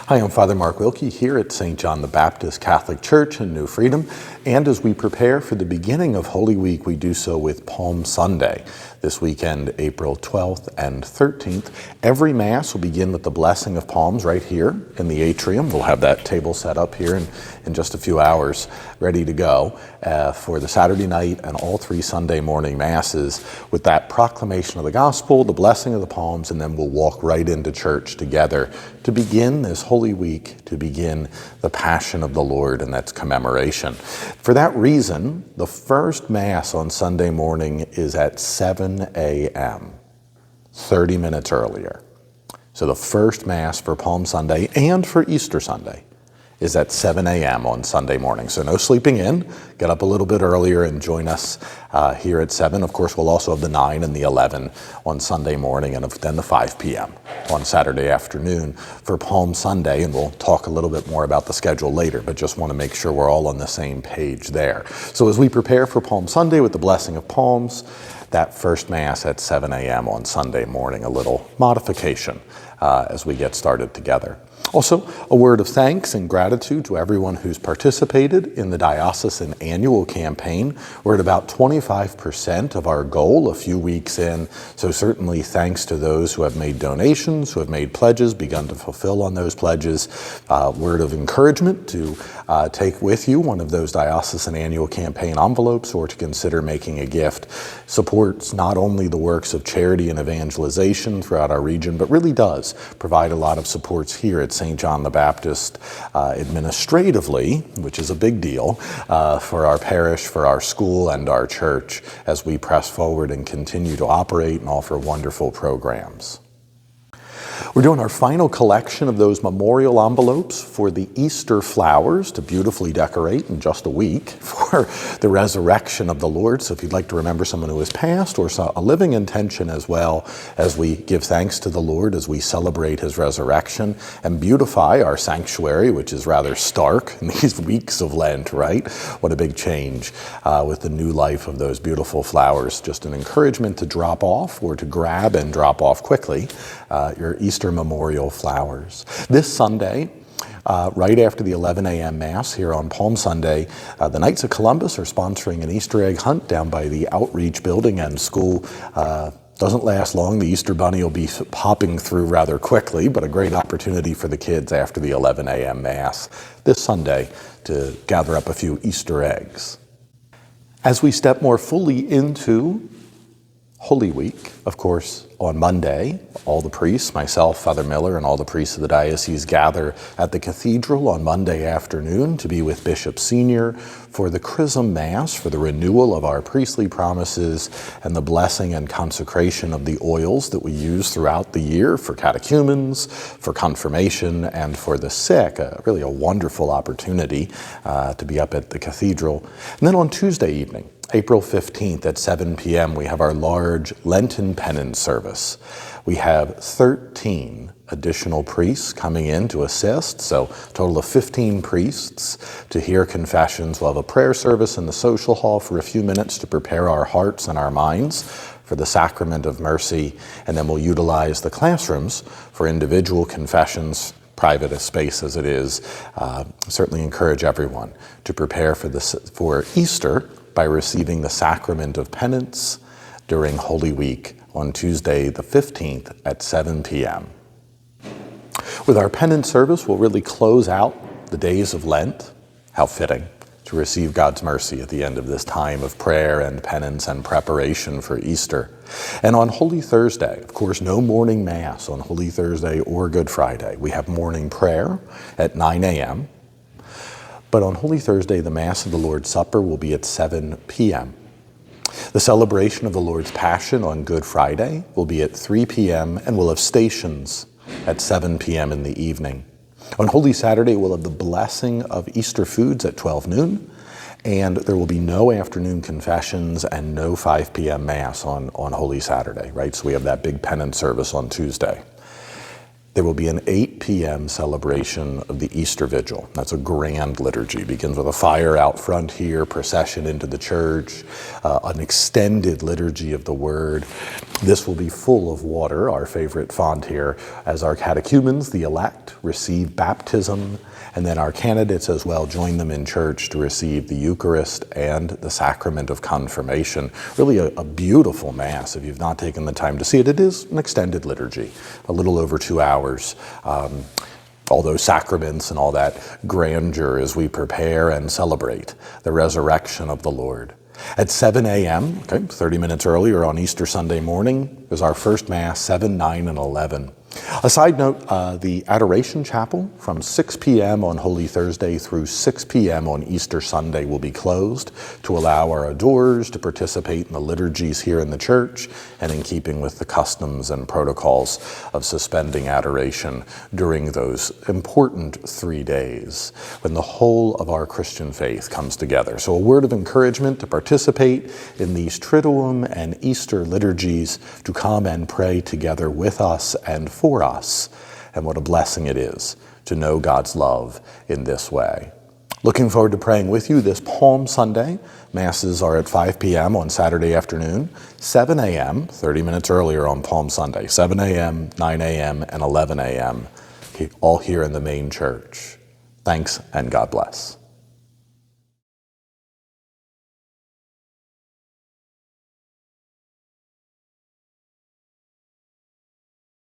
Hi, I'm Father Mark Wilkie here at St. John the Baptist Catholic Church in New Freedom, and as we prepare for the beginning of Holy Week, we do so with Palm Sunday. This weekend, April 12th and 13th, every Mass will begin with the blessing of palms right here in the atrium. We'll have that table set up here in just a few hours, ready to go for the Saturday night and all three Sunday morning Masses with that proclamation of the Gospel, the blessing of the palms, and then we'll walk right into church together to begin this Holy Week, to begin the Passion of the Lord and that's commemoration. For that reason, the first Mass on Sunday morning is at 7 a.m., 30 minutes earlier. So the first Mass for Palm Sunday and for Easter Sunday is at 7 a.m. on Sunday morning. So no sleeping in. Get up a little bit earlier and join us here at 7. Of course, we'll also have the 9 and the 11 on Sunday morning, and then the 5 p.m. on Saturday afternoon for Palm Sunday. And we'll talk a little bit more about the schedule later, but just want to make sure we're all on the same page there. So as we prepare for Palm Sunday with the blessing of palms, that first Mass at 7 a.m. on Sunday morning, a little modification as we get started together. Also, a word of thanks and gratitude to everyone who's participated in the Diocesan annual campaign. We're at about 25% of our goal a few weeks in, so certainly thanks to those who have made donations, who have made pledges, begun to fulfill on those pledges. Word of encouragement to take with you one of those Diocesan annual campaign envelopes or to consider making a gift. Supports not only the works of charity and evangelization throughout our region, but really does provide a lot of supports here at St. John the Baptist administratively, which is a big deal for our parish, for our school, and our church as we press forward and continue to operate and offer wonderful programs. We're doing our final collection of those memorial envelopes for the Easter flowers to beautifully decorate in just a week for the resurrection of the Lord. So if you'd like to remember someone who has passed or a living intention as well, as we give thanks to the Lord, as we celebrate his resurrection and beautify our sanctuary, which is rather stark in these weeks of Lent, right? What a big change with the new life of those beautiful flowers. Just an encouragement to drop off or to grab and drop off quickly your Easter memorial flowers. This Sunday, right after the 11 a.m. Mass here on Palm Sunday, the Knights of Columbus are sponsoring an Easter egg hunt down by the Outreach Building and School. Doesn't last long. The Easter Bunny will be popping through rather quickly, but a great opportunity for the kids after the 11 a.m. Mass this Sunday to gather up a few Easter eggs. As we step more fully into Holy Week, of course, on Monday, all the priests, myself, Father Miller, and all the priests of the diocese gather at the cathedral on Monday afternoon to be with Bishop Senior for the Chrism Mass, for the renewal of our priestly promises and the blessing and consecration of the oils that we use throughout the year for catechumens, for confirmation, and for the sick. Really a wonderful opportunity to be up at the cathedral. And then on Tuesday evening, April 15th at 7 p.m., we have our large Lenten Penance service. We have 13 additional priests coming in to assist, so a total of 15 priests to hear confessions. We'll have a prayer service in the social hall for a few minutes to prepare our hearts and our minds for the sacrament of mercy, and then we'll utilize the classrooms for individual confessions, private a space as it is. Certainly encourage everyone to prepare for Easter by receiving the sacrament of penance during Holy Week on Tuesday the 15th at 7 p.m. With our penance service, we'll really close out the days of Lent. How fitting to receive God's mercy at the end of this time of prayer and penance and preparation for Easter. And on Holy Thursday, of course, no morning Mass on Holy Thursday or Good Friday. We have morning prayer at 9 a.m., but on Holy Thursday, the Mass of the Lord's Supper will be at 7 p.m. The celebration of the Lord's Passion on Good Friday will be at 3 p.m. and we'll have stations at 7 p.m. in the evening. On Holy Saturday, we'll have the blessing of Easter foods at 12 noon, and there will be no afternoon confessions and no 5 p.m. Mass on Holy Saturday, right? So we have that big penance service on Tuesday. There will be an 8 p.m. celebration of the Easter Vigil. That's a grand liturgy. It begins with a fire out front here, procession into the church, an extended liturgy of the Word. This will be full of water, our favorite font here, as our catechumens, the elect, receive baptism, and then our candidates as well join them in church to receive the Eucharist and the sacrament of confirmation. Really a beautiful Mass. If you've not taken the time to see it, it is an extended liturgy, a little over 2 hours. All those sacraments and all that grandeur as we prepare and celebrate the resurrection of the Lord. At 7 a.m., 30 minutes earlier on Easter Sunday morning, is our first Mass, 7, 9, and 11. A side note, the Adoration Chapel from 6 p.m. on Holy Thursday through 6 p.m. on Easter Sunday will be closed to allow our adorers to participate in the liturgies here in the church and in keeping with the customs and protocols of suspending adoration during those important 3 days when the whole of our Christian faith comes together. So a word of encouragement to participate in these Triduum and Easter liturgies, to come and pray together with us and for us, and what a blessing it is to know God's love in this way. Looking forward to praying with you this Palm Sunday. Masses are at 5 p.m. on Saturday afternoon, 7 a.m., 30 minutes earlier on Palm Sunday, 7 a.m., 9 a.m., and 11 a.m., all here in the main church. Thanks and God bless.